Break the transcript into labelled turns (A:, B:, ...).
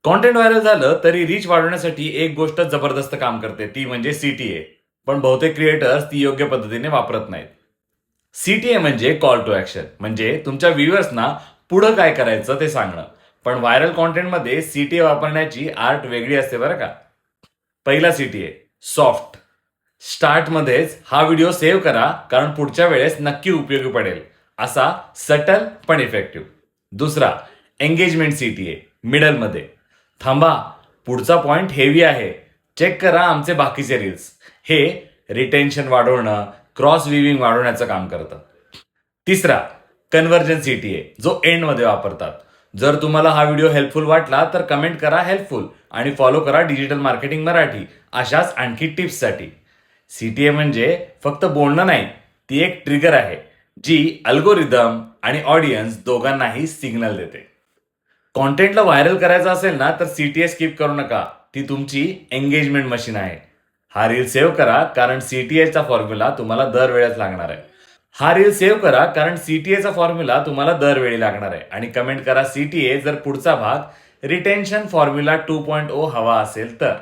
A: Content viral झालं तरी reach वाढवण्यासाठी एक गोष्ट जबरदस्त काम करते, ती म्हणजे CTA. पण बहुतेक क्रिएटर्स ती योग्य पद्धतीने वापरत नाहीत. CTA म्हणजे कॉल टू ॲक्शन, म्हणजे तुमच्या व्ह्युअर्सना पुढं काय करायचं ते सांगणं. पण व्हायरल कॉन्टेंटमध्ये CTA वापरण्याची आर्ट वेगळी असते बरं का. पहिला CTA सॉफ्ट. स्टार्टमध्येच हा व्हिडिओ सेव्ह करा कारण पुढच्या वेळेस नक्की उपयोगी पडेल, असा सटल पण इफेक्टिव्ह. दुसरा एंगेजमेंट CTA मिडलमध्ये. थांबा, पुढचा पॉइंट हेवी आहे, चेक करा आमचे बाकीचे रील्स. हे रिटेन्शन वाढवणं, क्रॉस विविंग वाढवण्याचं काम करतं. तिसरा कन्व्हर्जन CTA जो एंडमध्ये वापरतात. जर तुम्हाला हा व्हिडिओ हेल्पफुल वाटला तर कमेंट करा हेल्पफुल आणि फॉलो करा डिजिटल मार्केटिंग मराठी अशाच आणखी टिप्ससाठी. CTA म्हणजे फक्त बोलणं नाही, ती एक ट्रिगर आहे जी अल्गोरिदम आणि ऑडियन्स दोघांनाही सिग्नल देते. कॉन्टेंटला व्हायरल करायचं असेल ना तर CTA स्किप करू नका, ती तुमची एंगेजमेंट मशीन आहे. हा रील सेव्ह करा कारण CTAचा फॉर्म्युला तुम्हाला दरवेळेस लागणार आहे. आणि कमेंट करा CTA जर पुढचा भाग रिटेन्शन फॉर्म्युला 2.0 हवा असेल तर.